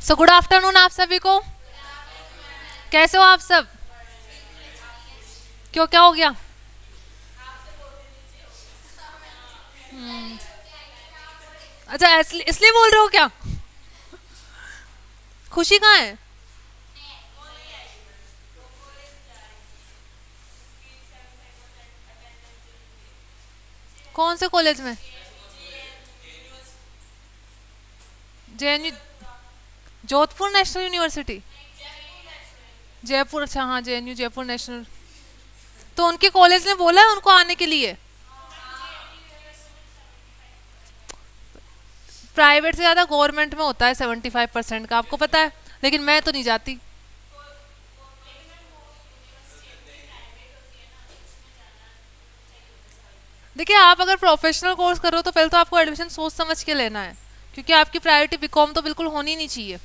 So good afternoon आप सभी को। कैसे हो आप सब? क्यों, क्या हो गया? अच्छा, इसलिए बोल रहे हो क्या? खुशी कहाँ है? कौन से कॉलेज में? JNU? Jodhpur national university? Jaipur, अच्छा हाँ, जेएनयू जयपुर नेशनल। तो उनके कॉलेज ने बोला है उनको आने के लिए? प्राइवेट से ज़्यादा गवर्नमेंट में होता है 75% का, आपको पता है। लेकिन मैं तो नहीं जाती। देखिए, आप अगर प्रोफेशनल कोर्स कर रहे हो तो पहले तो आपको एडमिशन सोच समझ के लेना है, क्योंकि आपकी प्रायोरिटी बीकॉम तो बिल्कुल होनी नहीं चाहिए।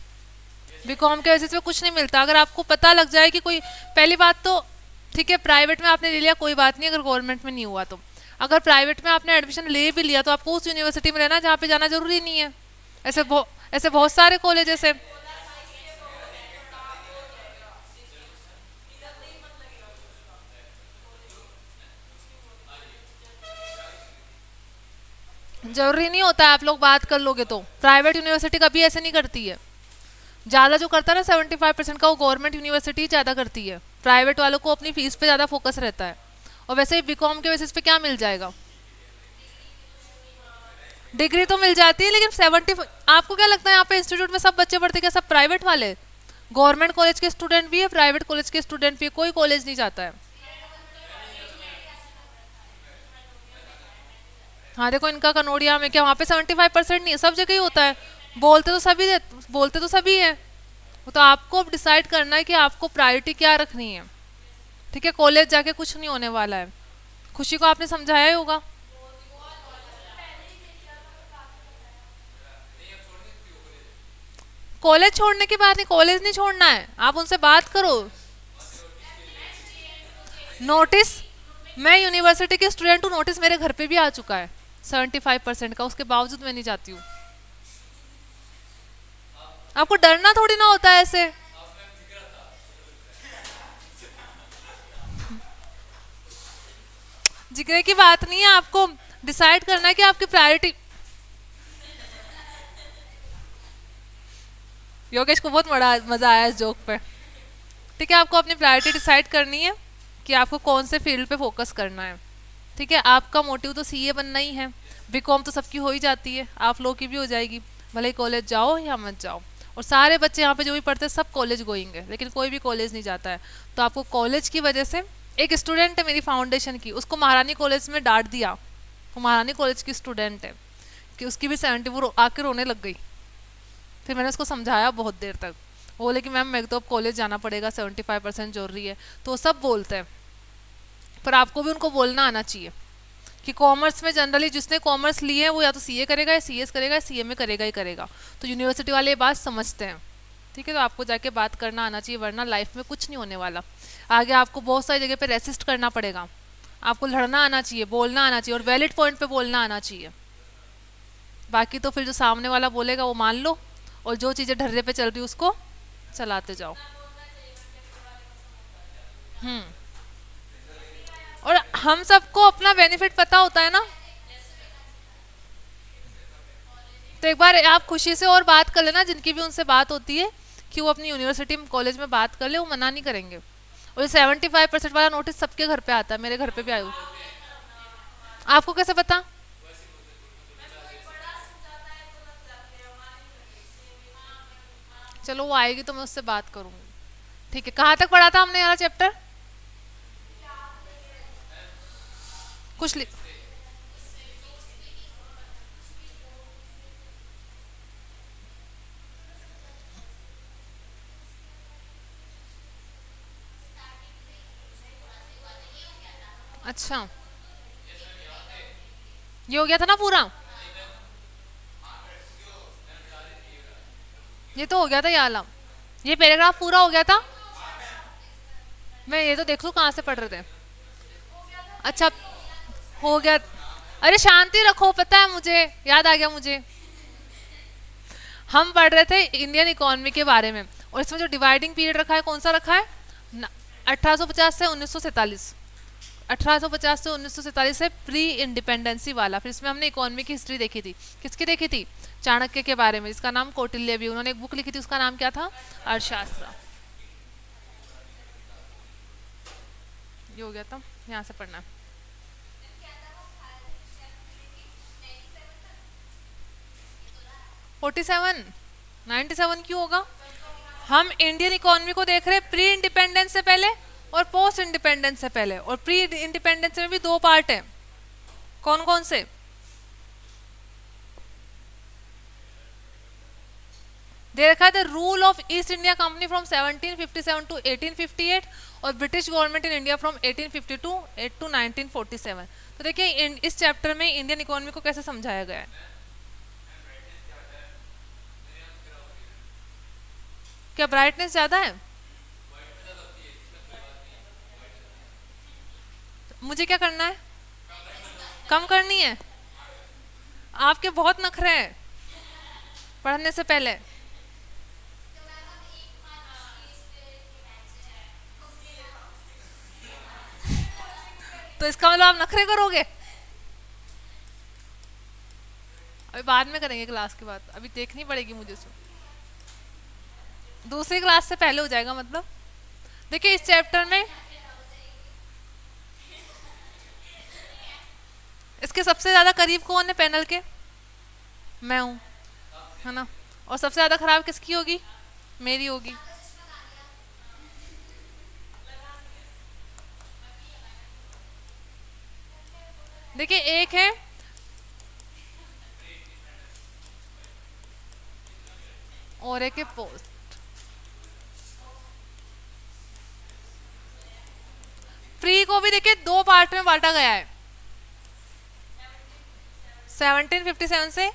बीकॉम के बेसिस पे कुछ नहीं मिलता। अगर आपको पता लग जाए कि कोई, पहली बात तो ठीक है, प्राइवेट में आपने ले लिया कोई बात नहीं, अगर गवर्नमेंट में नहीं हुआ तो। अगर प्राइवेट में आपने एडमिशन ले भी लिया तो आपको उस यूनिवर्सिटी में रहना जहाँ पे जाना जरूरी नहीं है। ऐसे बहुत सारे कॉलेजेस है। जरूरी नहीं होता है, आप लोग बात कर लोगे तो। प्राइवेट यूनिवर्सिटी कभी ऐसे नहीं करती है। ज़्यादा जो करता है ना 75% का, वो गवर्नमेंट यूनिवर्सिटी ज़्यादा करती है। प्राइवेट वालों को अपनी फीस पे ज़्यादा फोकस रहता है। और वैसे ही बीकॉम के बेसिस पे क्या मिल जाएगा? डिग्री तो मिल जाती है, लेकिन 70, आपको क्या लगता है यहाँ पे इंस्टीट्यूट में सब बच्चे पढ़ते क्या सब प्राइवेट वाले? गवर्नमेंट कॉलेज के स्टूडेंट भी है, प्राइवेट कॉलेज के स्टूडेंट भी है, कोई कॉलेज नहीं जाता है। हाँ देखो, इनका कनोडिया में क्या, वहाँ पे 75% नहीं है, सब जगह ही होता है। बोलते तो सभी बोलते तो सभी है। वो तो आपको अब डिसाइड करना है कि आपको प्रायोरिटी क्या रखनी है। ठीक है, कॉलेज जाके कुछ नहीं होने वाला है। खुशी को आपने समझाया ही होगा। कॉलेज छोड़ने की बात नहीं, कॉलेज नहीं छोड़ना है, आप उनसे बात करो। नोटिस, मैं यूनिवर्सिटी की स्टूडेंट हूँ, नोटिस मेरे घर पे भी आ चुका है 75% का, उसके बावजूद मैं नहीं जाती हूँ। आपको डरना थोड़ी ना होता है ऐसे। जिक्र की बात नहीं है, आपको डिसाइड करना है कि आपकी प्रायोरिटी। योगेश को बहुत बड़ा मजा आया इस जोक पे। ठीक है, आपको अपनी प्रायोरिटी डिसाइड करनी है कि आपको कौन से फील्ड पे फोकस करना है। ठीक है, आपका मोटिव तो सीए बनना ही है। बीकॉम तो सबकी हो ही जाती है, आप लोग की भी हो जाएगी, भले ही कॉलेज जाओ या मत जाओ। और सारे बच्चे यहाँ पे जो भी पढ़ते हैं सब कॉलेज गोइंग है, लेकिन कोई भी कॉलेज नहीं जाता है। तो आपको कॉलेज की वजह से, एक स्टूडेंट है मेरी फाउंडेशन की, उसको महारानी कॉलेज में डांट दिया। वो महारानी कॉलेज की स्टूडेंट है, कि उसकी भी 70, वो आके रोने लग गई। फिर मैंने उसको समझाया बहुत देर तक। वो बोले कि मैम मेरे को तो अब कॉलेज जाना पड़ेगा, 75% जरूरी है। तो वो सब बोलते हैं, पर आपको भी उनको बोलना आना चाहिए कि कॉमर्स में जनरली जिसने कॉमर्स लिए है वो या तो सीए करेगा या सीएस करेगा या सीए में करेगा ही करेगा। तो यूनिवर्सिटी वाले ये बात समझते हैं। ठीक है, तो आपको जाके बात करना आना चाहिए, वरना लाइफ में कुछ नहीं होने वाला। आगे आपको बहुत सारी जगह पे रेसिस्ट करना पड़ेगा। आपको लड़ना आना चाहिए, बोलना आना चाहिए, और वैलिड पॉइंट पे बोलना आना चाहिए। बाकी तो फिर जो सामने वाला बोलेगा वो मान लो, और जो चीज़ें ढर्रे पे चल रही उसको चलाते जाओ। हम्म। और हम सबको अपना बेनिफिट पता होता है ना। तो एक बार आप खुशी से और बात कर लेना, जिनकी भी उनसे बात होती है, कि वो अपनी यूनिवर्सिटी में कॉलेज में बात कर ले, वो मना नहीं करेंगे। और 75% वाला नोटिस सबके घर पे आता है, मेरे घर पे भी आयु। आपको कैसे पता? चलो वो आएगी तो मैं उससे बात करूंगी। ठीक है, कहाँ तक पढ़ा था हमने यार चैप्टर? कुछ अच्छा, ये हो गया था ना पूरा? ये तो हो गया था ये आलम, ये पैराग्राफ पूरा हो गया था। मैं ये तो देख लूँ कहाँ से पढ़ रहे थे। अच्छा, हो गया। अरे शांति रखो, पता है मुझे, याद आ गया मुझे। हम पढ़ रहे थे इंडियन इकोनॉमी के बारे में, और इसमें जो डिवाइडिंग पीरियड रखा है कौन सा रखा है? 1850 से 1947। 1850 से 1947 है प्री इंडिपेंडेंसी वाला। फिर इसमें हमने इकोनॉमी की हिस्ट्री देखी थी। किसकी देखी थी? चाणक्य के बारे में, जिसका नाम कौटिल्य भी। उन्होंने एक बुक लिखी थी, उसका नाम क्या था? अर्थशास्त्र। ये हो गया था, यहाँ से पढ़ना। 47, 97 क्यों होगा? हम इंडियन इकोनॉमी को देख रहे हैं प्री इंडिपेंडेंस से पहले और पोस्ट इंडिपेंडेंस से पहले, और प्री इंडिपेंडेंस में भी दो पार्ट हैं। कौन कौन से? दे रखा है the rule of East India Company from 1757 to 1858 और British government in India from 1852 to 1947। तो देखिए इस चैप्टर में इंडियन इकोनॉमी को कैसे समझाया गया है। क्या ब्राइटनेस ज्यादा है? मुझे क्या करना है? कम करनी है? आपके बहुत नखरे हैं पढ़ने से पहले। तो इसका मतलब आप नखरे करोगे? अभी बाद में करेंगे क्लास के बाद, अभी देखनी पड़ेगी मुझे। दूसरी क्लास से पहले हो जाएगा मतलब। देखिए इस चैप्टर में इसके सबसे ज्यादा करीब कौन है पैनल के? मैं हूं, है ना। और सबसे ज्यादा खराब किसकी होगी? मेरी होगी। देखिए एक है और एक है पोस्ट। प्री को भी देखिए दो पार्ट में बांटा गया है, 1757 से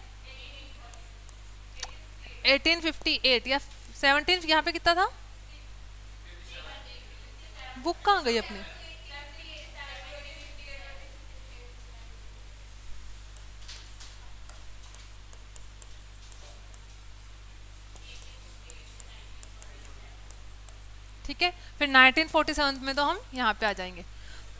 1858, या 17 यहाँ पे कितना था? बुक कहाँ गई अपनी? ठीक है, फिर 1947 में तो हम यहाँ पे आ जाएंगे।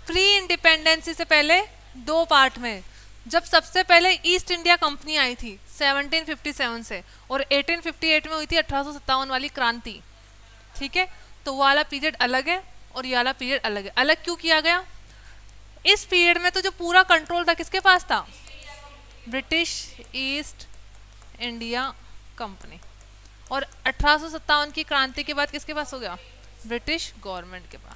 प्री इंडिपेंडेंसी से पहले दो पार्ट में, जब सबसे पहले ईस्ट इंडिया कंपनी आई थी 1757 से, और 1858 में हुई थी 1857 वाली क्रांति। ठीक है, तो वो वाला पीरियड अलग है और ये वाला पीरियड अलग है। अलग क्यों किया गया? इस पीरियड में तो जो पूरा कंट्रोल था किसके पास था? British east India company. और 1857 की क्रांति के बाद किसके पास हो गया? ब्रिटिश गवर्नमेंट के पास।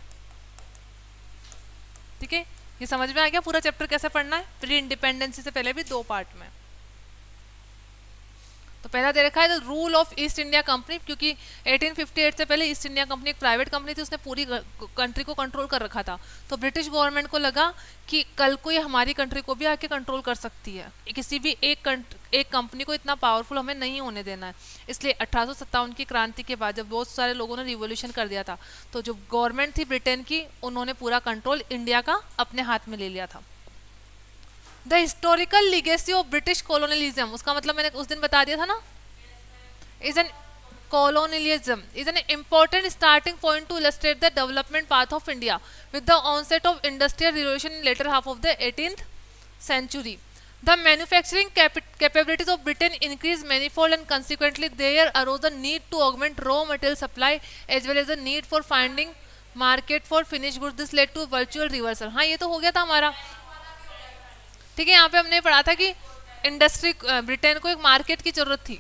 ठीक है, ये समझ में आ गया पूरा चैप्टर कैसे पढ़ना है। प्री इंडिपेंडेंसी से पहले भी दो पार्ट में। तो पहला दे रखा है the rule of East India company, क्योंकि 1858 से पहले ईस्ट इंडिया कंपनी एक प्राइवेट कंपनी थी, उसने पूरी कंट्री को कंट्रोल कर रखा था। तो ब्रिटिश गवर्नमेंट को लगा कि कल को ये हमारी कंट्री को भी आके कंट्रोल कर सकती है, किसी भी एक कंपनी को इतना पावरफुल हमें नहीं होने देना है। इसलिए 1857 की क्रांति के बाद जब बहुत सारे लोगों ने रिवोल्यूशन कर दिया था, तो जो गवर्नमेंट थी ब्रिटेन की, उन्होंने पूरा कंट्रोल इंडिया का अपने हाथ में ले लिया था। The historical legacy of British colonialism, उसका मतलब मैंने उस दिन बता दिया था ना, is an colonialism is an important starting point to illustrate the development path of India with the onset of industrial revolution in later half of the 18th century. The manufacturing capabilities of Britain increased manifold and consequently there arose the need to augment raw material supply as well as the need for finding market for finished goods. This led to virtual reversal. हाँ, ये तो हो गया था हमारा। ठीक है, यहाँ पे हमने पढ़ा था कि इंडस्ट्री ब्रिटेन को एक मार्केट की जरूरत थी,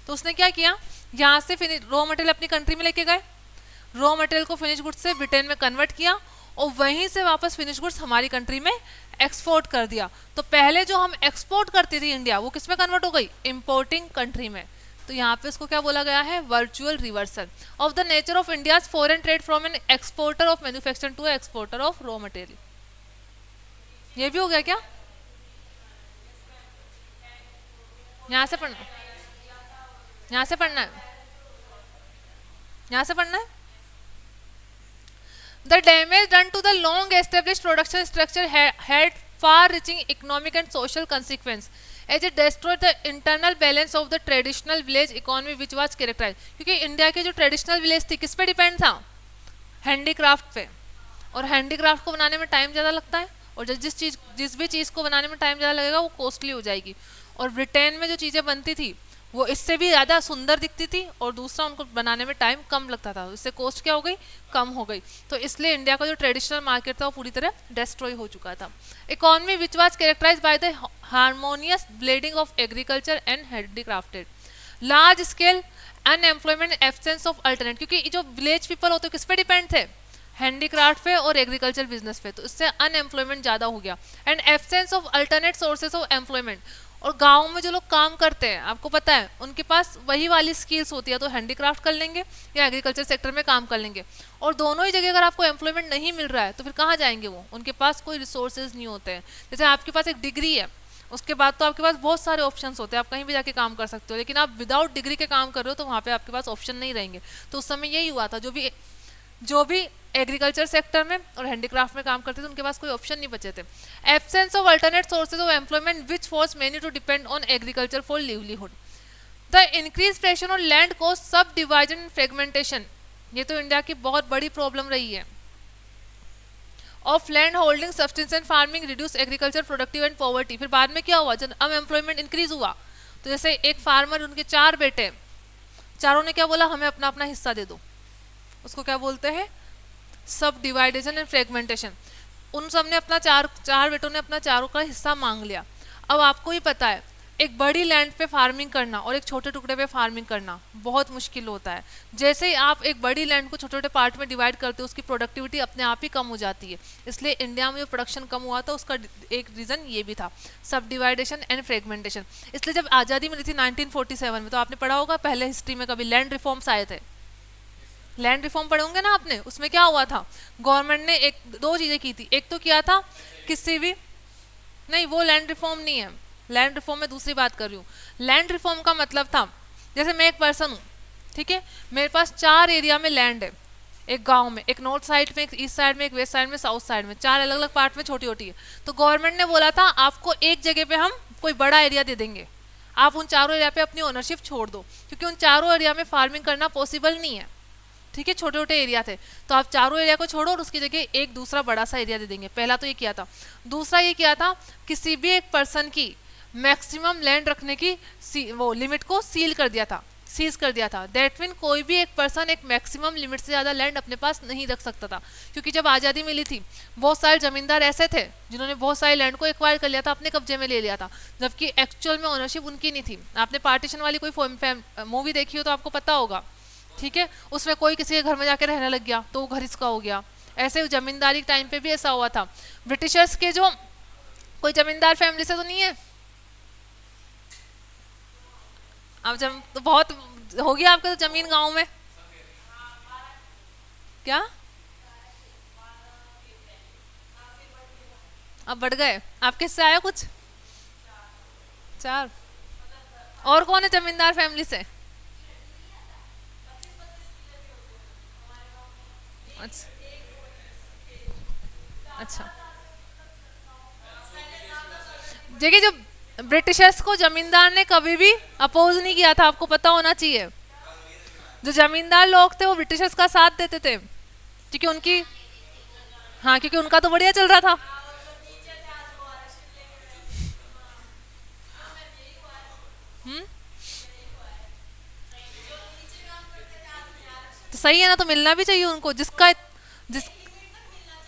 तो उसने क्या किया, यहाँ से रॉ मटेरियल अपनी कंट्री में लेके गए, रॉ मटेरियल को फिनिश गुड्स से ब्रिटेन में कन्वर्ट किया और वहीं से वापस फिनिश गुड्स हमारी कंट्री में एक्सपोर्ट कर दिया। तो पहले जो हम एक्सपोर्ट करती थी इंडिया, वो किस में कन्वर्ट हो गई? इंपोर्टिंग कंट्री में। तो यहाँ पे इसको क्या बोला गया है? Virtual reversal of the nature of India's foreign trade from an exporter of manufacturing to exporter of raw material. ये भी हो गया क्या? यहाँ से पढ़ना, यहाँ से पढ़ना है, यहाँ से पढ़ना है। The damage done to the long established production structure had far-reaching economic and social consequence. As a destroyed the internal balance of the traditional village economy which was characterise, क्योंकि इंडिया के जो ट्रेडिशनल विलेज थी किस पे depend था, handicraft पे, और handicraft को बनाने में टाइम ज़्यादा लगता है, और जिस भी चीज़ को बनाने में टाइम ज़्यादा लगेगा वो कॉस्टली हो जाएगी। और ब्रिटेन में जो चीज़ें बनती थी वो इससे भी ज़्यादा सुंदर दिखती थी, और दूसरा उनको बनाने में टाइम कम लगता था, इससे कॉस्ट क्या हो गई, कम हो गई। तो इसलिए इंडिया का जो ट्रेडिशनल मार्केट था वो पूरी तरह डिस्ट्रॉय हो चुका था। Economy which was characterise by the harmonious blending of agriculture and handicrafted, large scale unemployment, absence of alternate, क्योंकि जो विलेज पीपल होते किस पे डिपेंड थे, हैंडीक्राफ्ट पे और एग्रीकल्चर बिजनेस पे, तो इससे अनएम्प्लॉयमेंट ज़्यादा हो गया। And absence of alternate sources of employment, और गाँव में जो लोग काम करते हैं आपको पता है उनके पास वही वाली स्किल्स होती है, तो हैंडीक्राफ्ट कर लेंगे या एग्रीकल्चर सेक्टर में काम कर लेंगे, और दोनों ही जगह अगर आपको एम्प्लॉयमेंट नहीं मिल रहा है तो फिर कहाँ जाएंगे वो, उनके पास कोई रिसोर्सेज नहीं होते हैं। जैसे आपके पास एक डिग्री है, उसके बाद तो आपके पास बहुत सारे ऑप्शंस होते हैं, आप कहीं भी जाके काम कर सकते हो, लेकिन आप विदाउट डिग्री के काम कर रहे हो तो वहाँ पे आपके पास ऑप्शन नहीं रहेंगे। तो उस समय यही हुआ था, जो भी एग्रीकल्चर सेक्टर में और हैंडीक्राफ्ट में काम करते थे उनके पास कोई ऑप्शन नहीं बचे थे। Absence of alternate sources of employment which force many to depend on agriculture for livelihood, the increase pressure on land cost, subdivision and fragmentation, ये तो इंडिया की बहुत बड़ी प्रॉब्लम रही है, of land holding, subsistence farming, reduce agriculture productive and poverty. फिर बाद में क्या हुआ, जब अनएम्प्लॉयमेंट इंक्रीज हुआ तो जैसे एक फार्मर, उनके 4 बेटे, चारों ने क्या बोला, हमें अपना अपना हिस्सा दे दो, उसको क्या बोलते हैं, सब डिवाइडेशन एंड फ्रेगमेंटेशन। उन सब ने अपना चार बेटों ने अपना चारों का हिस्सा मांग लिया। अब आपको ही पता है एक बड़ी लैंड पे फार्मिंग करना और एक छोटे टुकड़े पे फार्मिंग करना बहुत मुश्किल होता है। जैसे ही आप एक बड़ी लैंड को छोटे छोटे पार्ट में डिवाइड करते हो उसकी प्रोडक्टिविटी अपने आप ही कम हो जाती है। इसलिए इंडिया में जो प्रोडक्शन कम हुआ था उसका एक रीज़न ये भी था, सब डिवाइडेशन एंड फ्रेगमेंटेशन। इसलिए जब आज़ादी मिली थी 1947 में, तो आपने पढ़ा होगा पहले हिस्ट्री में कभी लैंड रिफॉर्म्स आए थे, लैंड रिफॉर्म पढ़े होंगे ना आपने, उसमें क्या हुआ था, गवर्नमेंट ने दो चीज़ें की थी। एक तो किया था किसी भी, नहीं वो लैंड रिफॉर्म नहीं है, लैंड रिफॉर्म में दूसरी बात कर रही हूँ। लैंड रिफॉर्म का मतलब था, जैसे मैं एक पर्सन हूँ, ठीक है, मेरे पास 4 एरिया में लैंड है, एक गांव में, एक नॉर्थ साइड में, एक ईस्ट साइड में, एक वेस्ट साइड में, साउथ साइड में, 4 अलग अलग पार्ट में छोटी छोटी है। तो गवर्नमेंट ने बोला था आपको एक जगह पे हम कोई बड़ा एरिया दे देंगे, आप उन चारों एरिया पे अपनी ओनरशिप छोड़ दो, क्योंकि उन चारों एरिया में फार्मिंग करना पॉसिबल नहीं है, ठीक है, छोटे छोटे एरिया थे। तो आप चारों एरिया को छोड़ो और उसकी जगह एक दूसरा बड़ा सा एरिया दे देंगे। पहला तो ये किया था। दूसरा ये किया था किसी भी एक पर्सन की मैक्सिमम लैंड रखने की वो लिमिट को सील कर दिया था, सीज कर दिया था। दैट मीन कोई भी एक पर्सन एक मैक्सिमम लिमिट से ज़्यादा लैंड अपने पास नहीं रख सकता था, क्योंकि जब आज़ादी मिली थी बहुत सारे जमींदार ऐसे थे जिन्होंने बहुत सारे लैंड को एक्वायर कर लिया था, अपने कब्जे में ले लिया था, जबकि एक्चुअल में ओनरशिप उनकी नहीं थी। आपने पार्टीशन वाली कोई मूवी देखी हो तो आपको पता होगा, ठीक है, उसमें कोई किसी के घर में जाके रहने लग गया तो वो घर इसका हो गया। ऐसे जमींदारी के टाइम पे भी ऐसा हुआ था। ब्रिटिशर्स के जो कोई जमींदार फैमिली से तो नहीं है, अब जब तो बहुत हो गया आपका तो जमीन गांव में, क्या अब बढ़ गए, आपके हिस्से आया कुछ 4? और कौन है जमींदार फैमिली से? अच्छा अच्छा, देखिए जो ब्रिटिशर्स को जमींदार ने कभी भी अपोज नहीं किया था, आपको पता होना चाहिए। जो जमींदार लोग थे वो ब्रिटिशर्स का साथ देते थे, क्योंकि उनकी, हाँ क्योंकि उनका तो बढ़िया चल रहा था। तो सही है ना, तो मिलना भी चाहिए उनको। जिस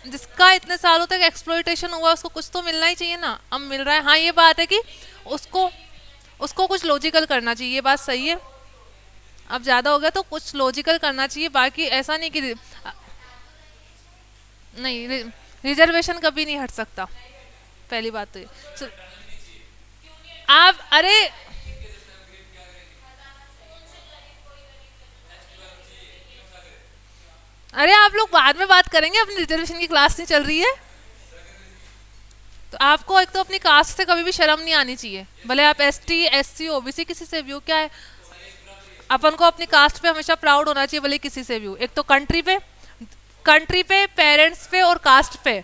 जिसका इतने सालों तक एक्सप्लॉइटेशन हुआ उसको कुछ तो मिलना ही चाहिए ना, अब मिल रहा है। हाँ ये बात है कि उसको उसको कुछ लॉजिकल करना चाहिए, ये बात सही है। अब ज़्यादा हो गया तो कुछ लॉजिकल करना चाहिए, बाकी ऐसा नहीं कि नहीं, रिजर्वेशन कभी नहीं हट सकता, पहली बात तो ये। आप अरे अरे आप लोग बाद में बात करेंगे, अपनी रिजर्वेशन की क्लास नहीं चल रही है। तो आपको एक तो अपनी कास्ट से कभी भी शर्म नहीं आनी चाहिए, भले आप एसटी एससी ओबीसी किसी से भी हो। क्या है, अपन को अपनी कास्ट पे हमेशा प्राउड होना चाहिए, भले किसी से भी हो। एक तो कंट्री पे, पेरेंट्स पे और कास्ट पे,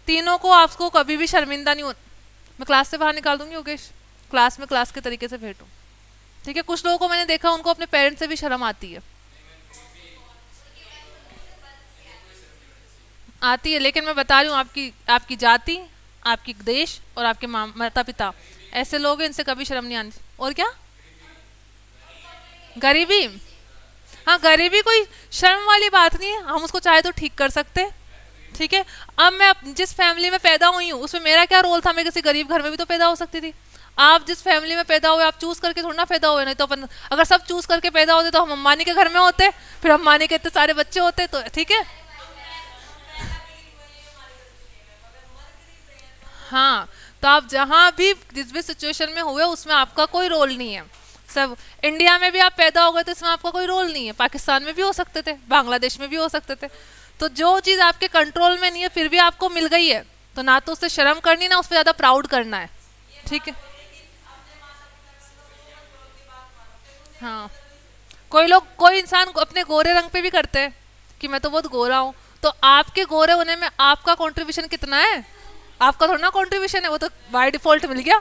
तीनों को आपको कभी भी शर्मिंदा नहीं हो। मैं क्लास से बाहर निकाल दूंगी योगेश, क्लास में क्लास के तरीके से बैठूं। ठीक है, कुछ लोगों को मैंने देखा उनको अपने पेरेंट्स से भी शर्म आती है। आती है, लेकिन मैं बता रही हूँ आपकी आपकी जाति, आपकी देश और आपके माता पिता ऐसे लोग हैं, इनसे कभी शर्म नहीं आनी। और क्या, गरीबी, हाँ गरीबी कोई शर्म वाली बात नहीं है, हम उसको चाहे तो ठीक कर सकते हैं। ठीक है, अब मैं जिस फैमिली में पैदा हुई हूँ उसमें मेरा क्या रोल था, मैं किसी गरीब घर में भी तो पैदा हो सकती थी। आप जिस फैमिली में पैदा हुए आप चूज करके थोड़ा ना पैदा हुए, नहीं तो अपन अगर सब चूज करके पैदा होते तो हम अंबानी के घर में होते, फिर अंबानी के इतने सारे बच्चे होते तो ठीक है। हाँ, तो आप जहाँ भी जिस भी सिचुएशन में हुए उसमें आपका कोई रोल नहीं है। सब इंडिया में भी आप पैदा हो गए तो इसमें आपका कोई रोल नहीं है, पाकिस्तान में भी हो सकते थे, बांग्लादेश में भी हो सकते थे। तो जो चीज़ आपके कंट्रोल में नहीं है फिर भी आपको मिल गई है, तो ना तो उससे शर्म करनी ना उस पर ज़्यादा प्राउड करना है। ठीक है, हाँ, कोई लोग कोई इंसान को अपने गोरे रंग पे भी करते हैं कि मैं तो बहुत गोरा हूँ, तो आपके गोरे होने में आपका कंट्रीब्यूशन कितना है, आपका थोड़ा ना कंट्रीब्यूशन है, वो तो बाय डिफॉल्ट मिल गया।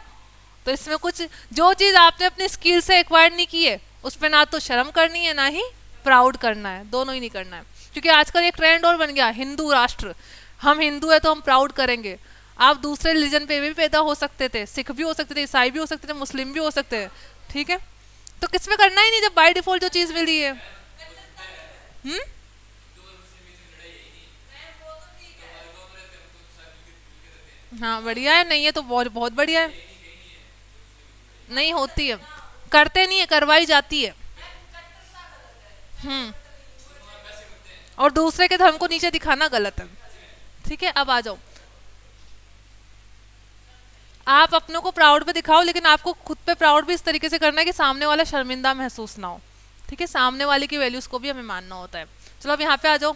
तो इसमें कुछ जो चीज़ आपने अपनी स्किल से एक्वायर नहीं की है उस पर ना तो शर्म करनी है ना ही प्राउड करना है, दोनों ही नहीं करना है। क्योंकि आजकल एक ट्रेंड और बन गया हिंदू राष्ट्र, हम हिंदू है तो हम प्राउड करेंगे। आप दूसरे रिलीजन पे भी पैदा हो सकते थे, सिख भी हो सकते थे, ईसाई भी हो सकते थे, मुस्लिम भी हो सकते हैं। ठीक है, तो किस में करना ही नहीं जब बाय डिफॉल्ट जो चीज़ मिली है। हम्म, हाँ बढ़िया है, नहीं है तो बहुत बहुत बढ़िया है। नहीं होती है, करते नहीं है, करवाई जाती है। हम्म, और दूसरे के धर्म को नीचे दिखाना गलत है। ठीक है, अब आ जाओ, आप अपनों को प्राउड पे दिखाओ, लेकिन आपको खुद पे प्राउड भी इस तरीके से करना है कि सामने वाला शर्मिंदा महसूस ना हो। ठीक है, सामने वाले की वैल्यूज को भी हमें मानना होता है। चलो अब यहाँ पे आ जाओ।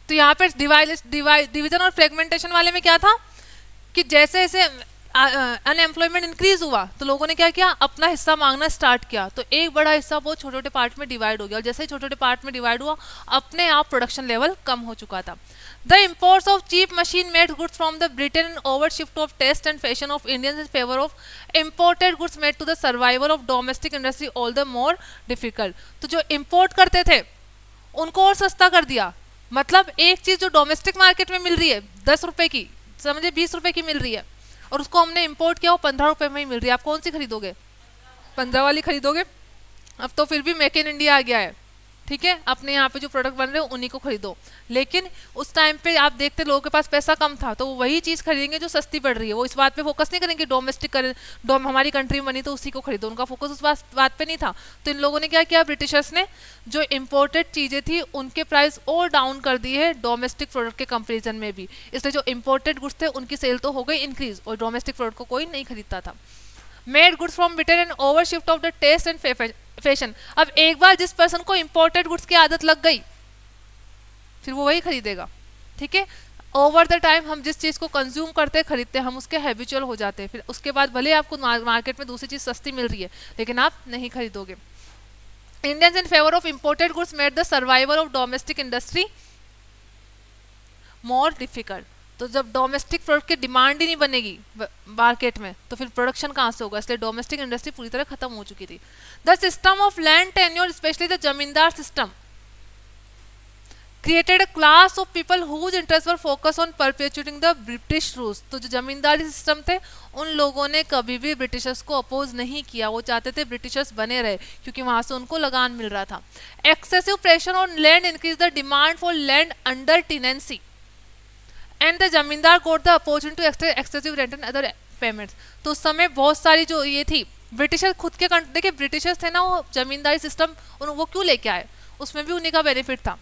तो यहाँ पे डिवीजन और फ्रेगमेंटेशन वाले में क्या था कि जैसे जैसे अनएम्प्लॉयमेंट इंक्रीज हुआ तो लोगों ने क्या किया, अपना हिस्सा मांगना स्टार्ट किया, तो एक बड़ा हिस्सा बहुत छोटे छोटे पार्ट में डिवाइड हो गया, और जैसे ही छोटे छोटे पार्ट में डिवाइड हुआ अपने आप प्रोडक्शन लेवल कम हो चुका था। The imports of cheap machine made goods from the Britain and over shift of taste and fashion of Indians in favour of imported goods made to the survival of domestic industry all the more difficult. तो जो import करते थे उनको और सस्ता कर दिया, मतलब एक चीज जो डोमेस्टिक मार्केट में मिल रही है 10 रुपए की, समझिए 20 रुपए की मिल रही है, और उसको हमने इंपोर्ट किया वो 15 रुपए में ही मिल रही है, आप कौन सी खरीदोगे, 15 वाली खरीदोगे। अब तो फिर भी मेक इन इंडिया आ गया है। ठीक है, अपने यहाँ पे जो प्रोडक्ट बन रहे हो उन्हीं को खरीदो, लेकिन उस टाइम पे आप देखते लोगों के पास पैसा कम था तो वो वही चीज़ खरीदेंगे जो सस्ती पड़ रही है, वो इस बात पे फोकस नहीं करेंगे डोमेस्टिक कर हमारी कंट्री में बनी तो उसी को खरीदो, उनका फोकस उस बात पे नहीं था। तो इन लोगों ने क्या किया, ब्रिटिशर्स ने जो इम्पोर्टेड चीज़ें थी उनके प्राइस और डाउन कर दिए है डोमेस्टिक प्रोडक्ट के कंपेरिजन में भी, इसलिए जो इम्पोर्टेड गुड्स थे उनकी सेल तो हो गई इंक्रीज और डोमेस्टिक प्रोडक्ट को कोई नहीं खरीदता था। Made goods from Britain and over shift of the taste and fashion. अब एक बार जिस पर्सन को इंपोर्टेड गुड्स की आदत लग गई फिर वो वही खरीदेगा। ठीक है, ओवर द टाइम हम जिस चीज़ को कंज्यूम करते खरीदते हम उसके हैबिचुअल हो जाते हैं, फिर उसके बाद भले आपको मार्केट में दूसरी चीज़ सस्ती मिल रही है लेकिन आप नहीं खरीदोगे। Indians in favour of imported goods made the survival of domestic industry more difficult. तो जब डोमेस्टिक प्रोडक्ट की डिमांड ही नहीं बनेगी मार्केट में तो फिर प्रोडक्शन कहाँ से होगा, इसलिए डोमेस्टिक इंडस्ट्री पूरी तरह खत्म हो चुकी थी। The system of land tenure specially the जमींदार system created a class of people whose interests were focused on perpetuating the British rules। तो जो जमींदारी सिस्टम थे उन लोगों ने कभी भी ब्रिटिशर्स को अपोज नहीं किया, वो चाहते थे ब्रिटिशर्स बने रहे क्योंकि वहां से उनको लगान मिल रहा था। Excessive pressure on land increase the demand for land under tenancy and the zamindar got the opportunity to excessive rent and other payments. तो उस समय बहुत सारी जो ये थी ब्रिटिशर खुद के देखिए ब्रिटिशर्स थे ना, वो जमींदारी सिस्टम वो क्यों लेके आए, उसमें भी उन्हीं का बेनिफिट था,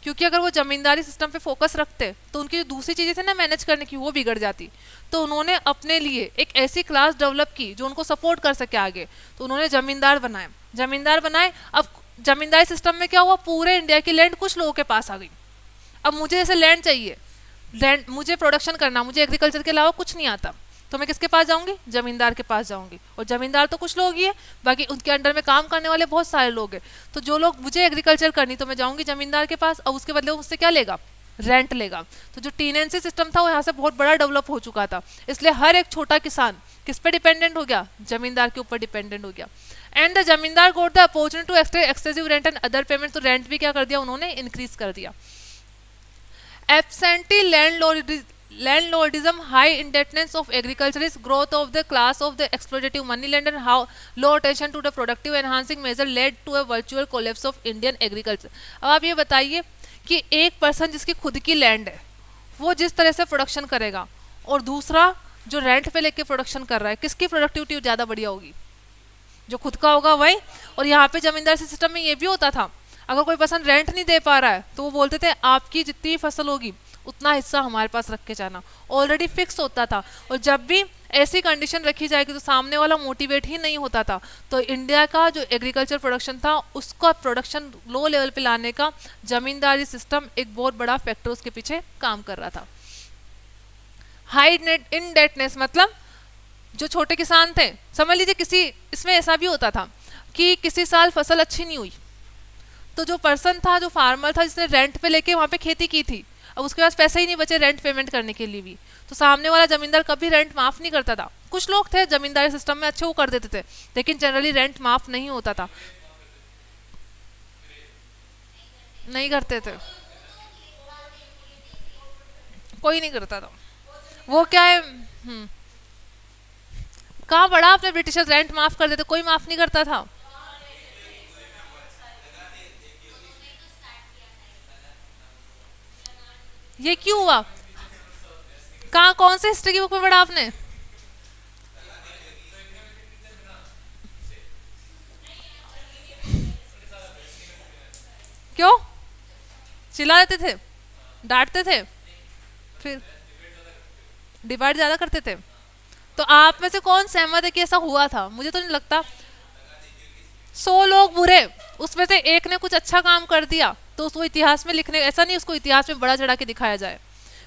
क्योंकि अगर वो जमींदारी सिस्टम पे फोकस रखते तो उनकी जो दूसरी चीज़ें थी ना मैनेज करने की वो बिगड़ जाती। तो उन्होंने अपने लिए एक ऐसी क्लास डेवलप की जो उनको सपोर्ट कर सके आगे, तो उन्होंने जमींदार बनाए। अब जमींदारी सिस्टम में क्या हुआ, पूरे इंडिया की लैंड कुछ लोगों के पास आ गई। अब मुझे जैसे लैंड चाहिए, लैंड मुझे प्रोडक्शन करना, मुझे एग्रीकल्चर के अलावा कुछ नहीं आता, तो मैं किसके पास जाऊंगी, जमींदार के पास जाऊंगी। और जमींदार तो कुछ लोग ही है, बाकी उनके अंडर में काम करने वाले बहुत सारे लोग हैं। तो जो लोग मुझे एग्रीकल्चर करनी तो मैं जाऊंगी जमींदार के पास, और उसके बदले वो मुझसे क्या लेगा, रेंट लेगा। तो जो टीनेंसी सिस्टम था वो यहाँ से बहुत बड़ा डेवलप हो चुका था, इसलिए हर एक छोटा किसान किस पे डिपेंडेंट हो गया, जमींदार के ऊपर डिपेंडेंट हो गया। And the zamindar got the opportunity to excessive rent and other payment, तो रेंट भी क्या कर दिया उन्होंने, इंक्रीज कर दिया। Absentee landlordism, high indebtedness of agriculturist, growth of the class of the exploitative moneylender, how low attention to the productive enhancing measure led to a virtual collapse of Indian agriculture। अब आप ये बताइए कि एक person जिसकी खुद की land है वो जिस तरह से प्रोडक्शन करेगा और दूसरा जो रेंट पे लेके प्रोडक्शन कर रहा है, किसकी प्रोडक्टिविटी ज़्यादा बढ़िया होगी, जो खुद का होगा वही। और यहाँ पे जमींदार सिस्टम में ये भी होता था, अगर कोई पर्सन रेंट नहीं दे पा रहा है तो वो बोलते थे आपकी जितनी फसल होगी उतना हिस्सा हमारे पास रख के जाना, ऑलरेडी फिक्स होता था। और जब भी ऐसी कंडीशन रखी जाएगी तो सामने वाला मोटिवेट ही नहीं होता था। तो इंडिया का जो एग्रीकल्चर प्रोडक्शन था उसका प्रोडक्शन लो लेवल पे लाने का जमींदारी सिस्टम एक बहुत बड़ा फैक्टर उसके पीछे काम कर रहा था। हाई नेट इनडेटनेस मतलब जो छोटे किसान थे, समझ लीजिए किसी इसमें ऐसा भी होता था कि किसी साल फसल अच्छी नहीं हुई तो जो पर्सन था, जो फार्मर था जिसने रेंट पे लेके वहाँ पे खेती की थी, अब उसके पास पैसे ही नहीं बचे रेंट पेमेंट करने के लिए भी, तो सामने वाला जमींदार कभी रेंट माफ नहीं करता था। कुछ लोग थे जमींदारी सिस्टम में अच्छे वो कर देते थे, लेकिन जनरली रेंट माफ नहीं होता था, नहीं करते थे, कोई नहीं करता था। वो क्या है, कहाँ पढ़ा आपने ब्रिटिशर्स रेंट माफ कर देते, कोई माफ नहीं करता था। ये क्यों हुआ, कहाँ कौन से हिस्ट्री की बुक में पढ़ा आपने? क्यों चिल्ला देते थे, डांटते थे, फिर डिवाइड ज्यादा करते थे? तो आप में से कौन सहमत है कि ऐसा हुआ था? मुझे तो नहीं लगता। 100 लोग बुरे, उसमें से एक ने कुछ अच्छा काम कर दिया तो उसको इतिहास में लिखने, ऐसा नहीं उसको इतिहास में बड़ा चढ़ा के दिखाया जाए।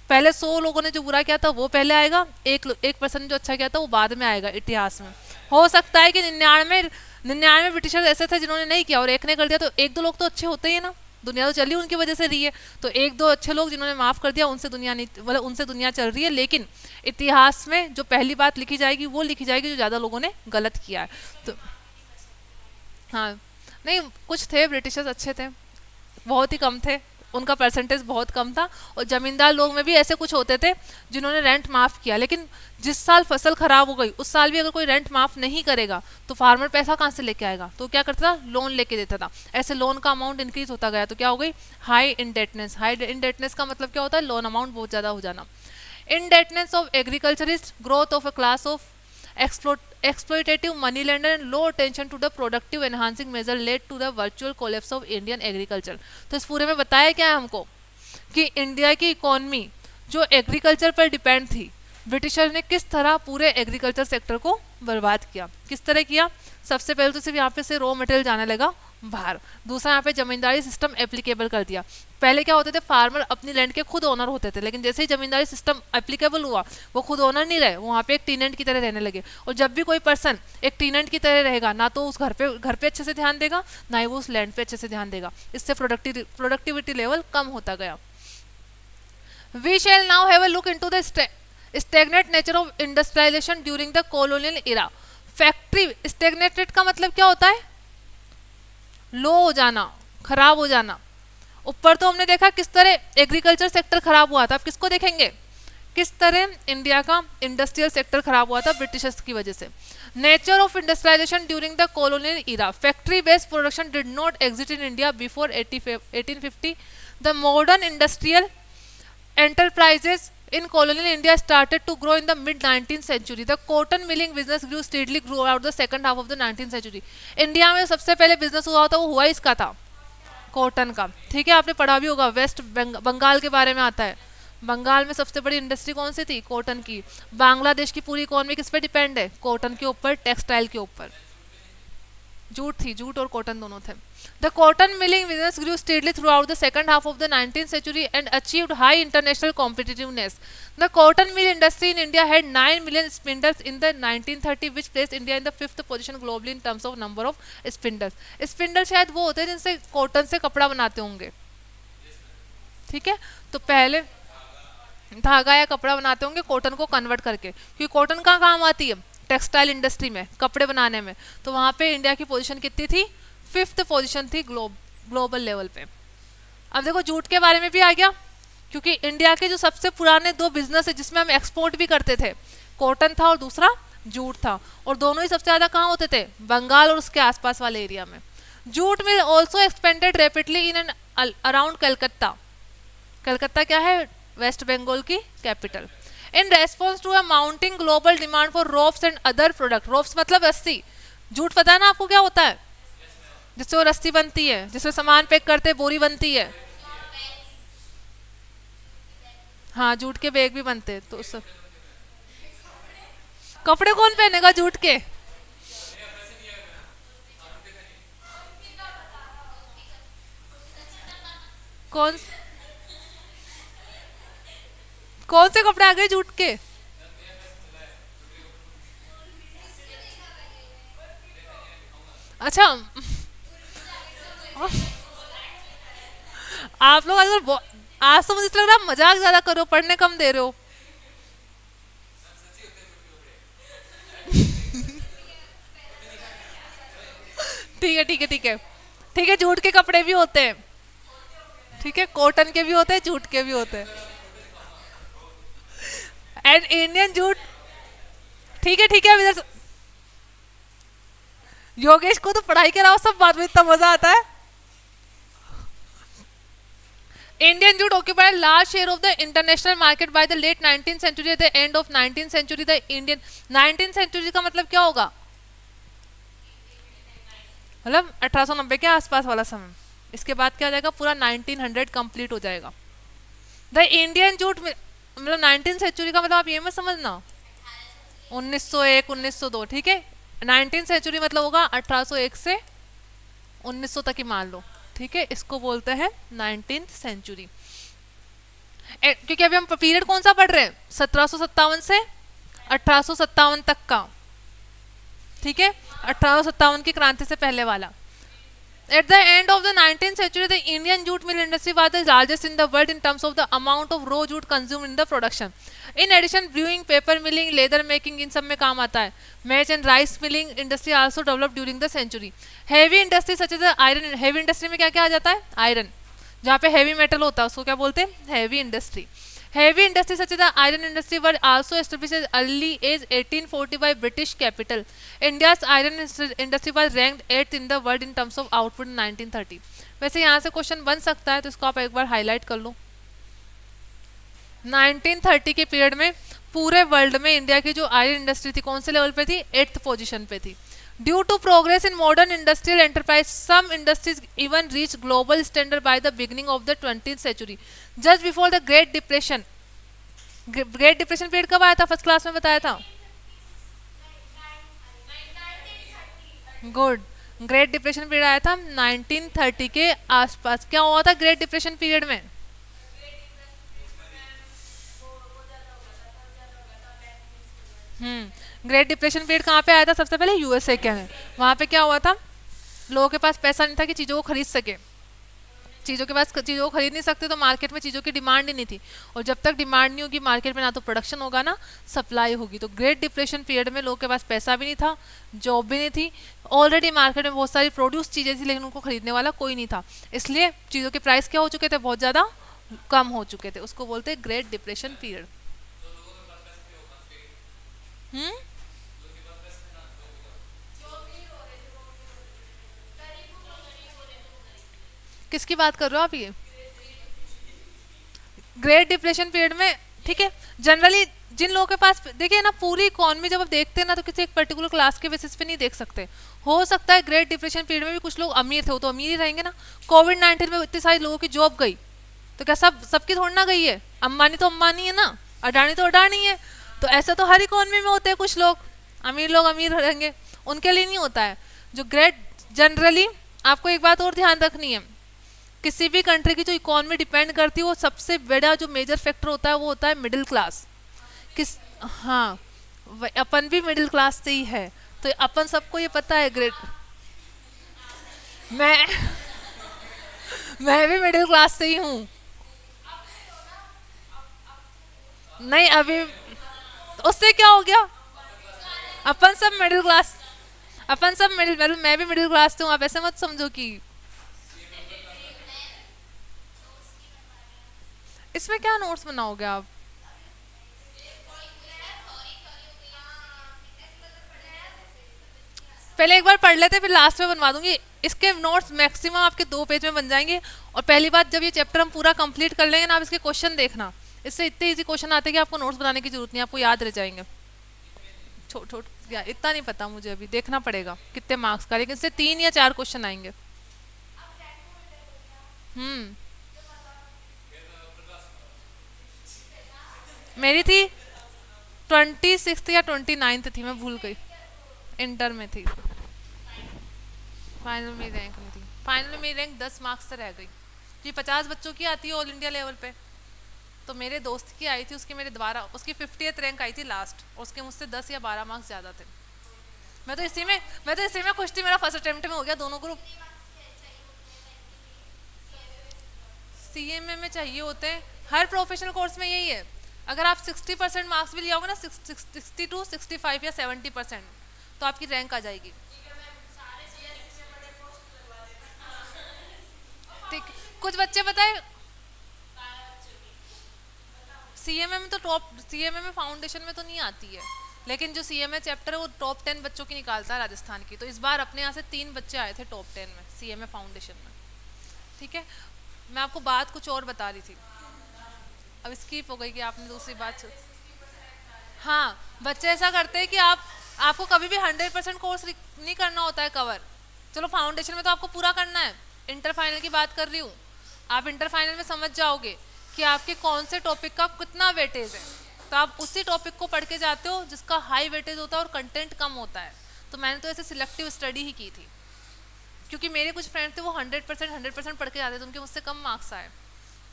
पहले 100 लोगों ने जो बुरा किया था वो पहले आएगा, एक पर्सन जो अच्छा किया था वो बाद में आएगा इतिहास में। हो सकता है कि 99 ब्रिटिशर्स ऐसे थे जिन्होंने नहीं किया और एक ने कर दिया, तो एक दो लोग तो अच्छे होते ही है ना, दुनिया तो चली उनकी वजह से रही है, तो एक दो अच्छे लोग जिन्होंने माफ कर दिया उनसे दुनिया नहीं, मतलब उनसे दुनिया चल रही है। लेकिन इतिहास में जो पहली बात लिखी जाएगी वो लिखी जाएगी जो ज्यादा लोगों ने गलत किया है। तो हाँ, नहीं कुछ थे ब्रिटिशर्स अच्छे थे, बहुत ही कम थे, उनका परसेंटेज बहुत कम था। और जमींदार लोग में भी ऐसे कुछ होते थे जिन्होंने रेंट माफ किया, लेकिन जिस साल फसल खराब हो गई उस साल भी अगर कोई रेंट माफ नहीं करेगा तो फार्मर पैसा कहाँ से लेके आएगा, तो क्या करता था, लोन लेके देता था। ऐसे लोन का अमाउंट इंक्रीज होता गया तो क्या हो गई, हाई इंडेटनेस। हाई इंडेटनेस का मतलब क्या होता है, लोन अमाउंट बहुत ज्यादा हो जाना। Indebtedness of agriculturist, growth of a class of exploitative moneylender and low attention to the productive enhancing measure led to the virtual collapse of Indian agriculture। तो इस पूरे में बताया क्या है हमको कि इंडिया की इकोनॉमी जो एग्रीकल्चर पर डिपेंड थी, ब्रिटिशर ने किस तरह पूरे एग्रीकल्चर सेक्टर को बर्बाद किया। किस तरह किया, सबसे पहले तो सिर्फ यहाँ पे से रॉ मटेरियल जाने लगा बाहर, दूसरा यहाँ पे जमींदारी सिस्टम एप्लीकेबल कर दिया। पहले क्या होते थे, फार्मर अपनी लैंड के खुद ओनर होते थे, लेकिन जैसे ही जमींदारी सिस्टम एप्लीकेबल हुआ वो खुद ओनर नहीं रहे, वहाँ पे एक टीनेंट की तरह रहने लगे। और जब भी कोई पर्सन एक टीनेंट की तरह रहेगा ना तो उस घर पे अच्छे से ध्यान देगा, ना ही वो उस लैंड पे अच्छे से ध्यान देगा, इससे प्रोडक्टिविटी लेवल कम होता गया। We shall now have a look into the stagnate nature of industrialisation during the colonial era. Factory, stagnated का मतलब क्या होता है, लो हो जाना, खराब हो जाना। ऊपर तो हमने देखा किस तरह एग्रीकल्चर सेक्टर खराब हुआ था, अब किसको देखेंगे, किस तरह इंडिया का इंडस्ट्रियल सेक्टर खराब हुआ था ब्रिटिशर्स की वजह से। Nature of industrialisation during the colonial era, factory based production did not exist in India before 1850। द मॉडर्न इंडस्ट्रियल enterprises in colonial India started to grow in the mid 19th century. The cotton milling business grew steadily throughout the second half of the 19th century. India में सबसे पहले business हुआ था वो हुआ इसका था, कॉटन का। ठीक है, आपने पढ़ा भी होगा, वेस्ट बंगाल के बारे में आता है। बंगाल में सबसे बड़ी इंडस्ट्री कौन सी थी, कॉटन की। बांग्लादेश की पूरी इकोनॉमी किस पे डिपेंड है, कॉटन के ऊपर, टेक्सटाइल के ऊपर। जूट थी, जूट और कॉटन दोनों थे। The cotton milling business grew steadily throughout the second half of the 19th century and achieved high international competitiveness. The cotton mill industry in India had 9 million spindles in the 1930, which placed India in the 5th position globally in terms of number of spindles. Spindle शायद वो होते हैं जिनसे cotton से कपड़ा बनाते होंगे, ठीक है, तो पहले धागा या कपड़ा बनाते होंगे कॉटन को कन्वर्ट करके, क्योंकि कॉटन कहाँ काम आती है, टेक्सटाइल इंडस्ट्री में, कपड़े बनाने में। तो वहाँ पे इंडिया की पोजीशन कितनी थी, 5th पोजीशन थी ग्लोबल लेवल पे। अब देखो जूट के बारे में भी आ गया, क्योंकि इंडिया के जो सबसे पुराने 2 बिजनेस है जिसमें हम एक्सपोर्ट भी करते थे, कॉटन था और दूसरा जूट था, और दोनों ही सबसे ज़्यादा कहाँ होते थे, बंगाल और उसके आसपास वाले एरिया में। Jute mill also expanded rapidly in and around Calcutta. Calcutta क्या है, वेस्ट बंगाल की capital. In response to a mounting global demand for ropes and other product. Ropes मतलब रस्सी, जूट पता है ना आपको क्या होता है, जिससे वो रस्सी बनती है, जिससे सामान पैक करते हैं, बोरी बनती है। हाँ, जूट के बैग भी बनते हैं। तो उस कपड़े कौन पहनेगा जूट के, कौन कौन से कपड़े आ गए जूट के। अच्छा, आप लोग आजकल आज तो मुझे लग रहा है मजाक ज्यादा करो, पढ़ने कम दे रहे हो। ठीक है ठीक है ठीक है ठीक है, जूट के कपड़े भी होते हैं, ठीक है, कॉटन के भी होते हैं, जूट के भी होते हैं। एंड इंडियन जूट, ठीक है, अब इधर योगेश को तो पढ़ाई के अलावा सब बात में इतना मजा आता है। Indian jute occupied a large share of the international market by the late 19th century. At the end of 19th century, the Indian 19th century का मतलब क्या होगा, मतलब 1890 के आसपास वाला समय। इसके बाद क्या हो जाएगा, पूरा 1900 कंप्लीट हो जाएगा। द इंडियन जूट मतलब 19th सेंचुरी का मतलब आप ये मत समझना 1901 1902, ठीक है, 19th सेंचुरी मतलब होगा 1801 से 1900 तक ही मान लो, ठीक है, इसको बोलते हैं 19th सेंचुरी। क्योंकि अभी हम पीरियड कौन सा पढ़ रहे हैं, 1757 से 1857 तक का, ठीक है, 1857 की क्रांति से पहले वाला। At the end of the 19th century, the Indian jute mill industry was the largest in the world in terms of the amount of raw jute consumed in the production. In addition, brewing, paper milling, leather making इन सब में काम आता है। Maize and rice milling industry also developed during the century. Heavy industry such as the iron, heavy industry में क्या क्या आ जाता है, आयरन, जहाँ पे heavy metal होता है उसको क्या बोलते हैं, heavy industry. Heavy industry such as the iron industry were also established as early as 1840 by British capital. India's iron industry was ranked 8th in the world in terms of output in 1930. वैसे यहाँ से question बन सकता है, तो इसको आप एक बार हाईलाइट कर लो। 1930 के पीरियड में पूरे वर्ल्ड में इंडिया की जो आयरन इंडस्ट्री थी कौन से लेवल पे थी, 8th पोजीशन पे थी। Due to progress in modern industrial enterprise, some industries even reached global standard by the beginning of the 20th century. Just before the Great Depression. Great Depression period कब आया था, first class में बताया था। Good, great depression period आया था 1930 के आसपास। क्या हुआ था ग्रेट डिप्रेशन पीरियड में, ग्रेट डिप्रेशन पीरियड कहाँ पे आया था, सबसे पहले यूएसए के में। वहाँ पे क्या हुआ था, लोगों के पास पैसा नहीं था कि चीज़ों को खरीद सके, चीज़ों के पास चीज़ों को खरीद नहीं सकते, तो मार्केट में चीज़ों की डिमांड ही नहीं थी, और जब तक डिमांड नहीं होगी मार्केट में ना तो प्रोडक्शन होगा ना सप्लाई होगी। तो ग्रेट डिप्रेशन पीरियड में लोगों के पास पैसा भी नहीं था, जॉब भी नहीं थी, ऑलरेडी मार्केट में बहुत सारी प्रोड्यूस चीज़ें थी लेकिन उनको खरीदने वाला कोई नहीं था, इसलिए चीज़ों के प्राइस क्या हो चुके थे, बहुत ज़्यादा कम हो चुके थे, उसको बोलते हैं ग्रेट डिप्रेशन पीरियड। किसकी बात कर रहे हो आप, ये ग्रेट डिप्रेशन पीरियड में, ठीक है, जनरली जिन लोगों के पास, देखिए ना पूरी इकोनॉमी जब आप देखते हैं ना तो किसी एक पर्टिकुलर क्लास के बेसिस पे नहीं देख सकते। हो सकता है ग्रेट डिप्रेशन पीरियड में भी कुछ लोग अमीर थे, वो तो अमीर ही रहेंगे ना। कोविड-19 में इतने सारे लोगों की जॉब गई, तो क्या सबकी थोड़ी ना गई है, अंबानी तो अंबानी है ना, अडानी तो अडानी है, तो ऐसा तो हर इकोनॉमी में होते हैं, कुछ लोग अमीर रहेंगे, उनके लिए नहीं होता है। जो ग्रेट जनरली आपको एक बात और ध्यान रखनी है, किसी भी कंट्री की जो इकोनॉमी डिपेंड करती है वो सबसे बड़ा जो मेजर फैक्टर होता है वो होता है मिडिल क्लास। हाँ, अपन भी मिडिल क्लास से ही है, तो अपन सबको ये पता है। ग्रेट मैं मैं भी मिडिल क्लास से ही हूँ, नहीं अभी तो उससे क्या हो गया? अपन सब मिडिल क्लास, अपन सब मिडिल, मैं भी मिडिल क्लास से हूँ, आप ऐसे मत समझो कि इसमें क्या नोट्स बनाओगे आप? पहले एक बार पढ़ लेते फिर लास्ट में बनवा दूंगी। इसके नोट्स मैक्सिमम आपके 2 पेज में बन जाएंगे। और पहली बात, जब ये चैप्टर हम पूरा कंप्लीट कर लेंगे ना, आप इसके क्वेश्चन देखना, इससे इतने इजी क्वेश्चन आते हैं कि आपको नोट्स बनाने की जरूरत नहीं, आपको याद रह जाएंगे। छोट छोट यार इतना नहीं पता मुझे, अभी देखना पड़ेगा कितने मार्क्स का, लेकिन इससे 3 या 4 क्वेश्चन आएंगे। हम्म। मेरी थी 26 या 29 थी, मैं भूल गई। इंटर में थी। फाइनल में रैंक नहीं थी, फाइनल में मेरी रैंक 10 मार्क्स से रह गई। जी 50 बच्चों की आती है ऑल इंडिया लेवल पे, तो मेरे दोस्त की आई थी, उसकी मेरे द्वारा उसकी 50th रैंक आई थी लास्ट, और उसके मुझसे 10 या 12 मार्क्स ज़्यादा थे। मैं तो इसी में खुश थी, मेरा फर्स्ट अटेम्प्ट में हो गया दोनों ग्रुप। सीएमए में चाहिए होते हैं, हर प्रोफेशनल कोर्स में यही है। अगर आप 60% मार्क्स भी ले आओगे ना, 62, 65 या 70%, तो आपकी रैंक आ जाएगी। ठीक। कुछ बच्चे बताए, सीएमए में तो टॉप, सीएमए में फाउंडेशन में तो नहीं आती है, लेकिन जो सीएमए चैप्टर है वो टॉप 10 बच्चों की निकालता है राजस्थान की। तो इस बार अपने यहाँ से 3 बच्चे आए थे टॉप 10 में सीएमए फाउंडेशन में। ठीक है। मैं आपको बात कुछ और बता रही थी, अब स्किप हो गई कि आपने दूसरी बात हाँ, बच्चे ऐसा करते हैं कि आपको कभी भी 100% कोर्स नहीं करना होता है कवर। चलो फाउंडेशन में तो आपको पूरा करना है, इंटर फाइनल की बात कर रही हूँ। आप इंटर फाइनल में समझ जाओगे कि आपके कौन से टॉपिक का कितना वेटेज है, तो आप उसी टॉपिक को पढ़ के जाते हो जिसका हाई वेटेज होता है और कंटेंट कम होता है। तो मैंने तो ऐसे सिलेक्टिव स्टडी ही की थी, क्योंकि मेरे कुछ फ्रेंड थे वो 100% पढ़ के जाते थे, उनके मुझसे कम मार्क्स आए।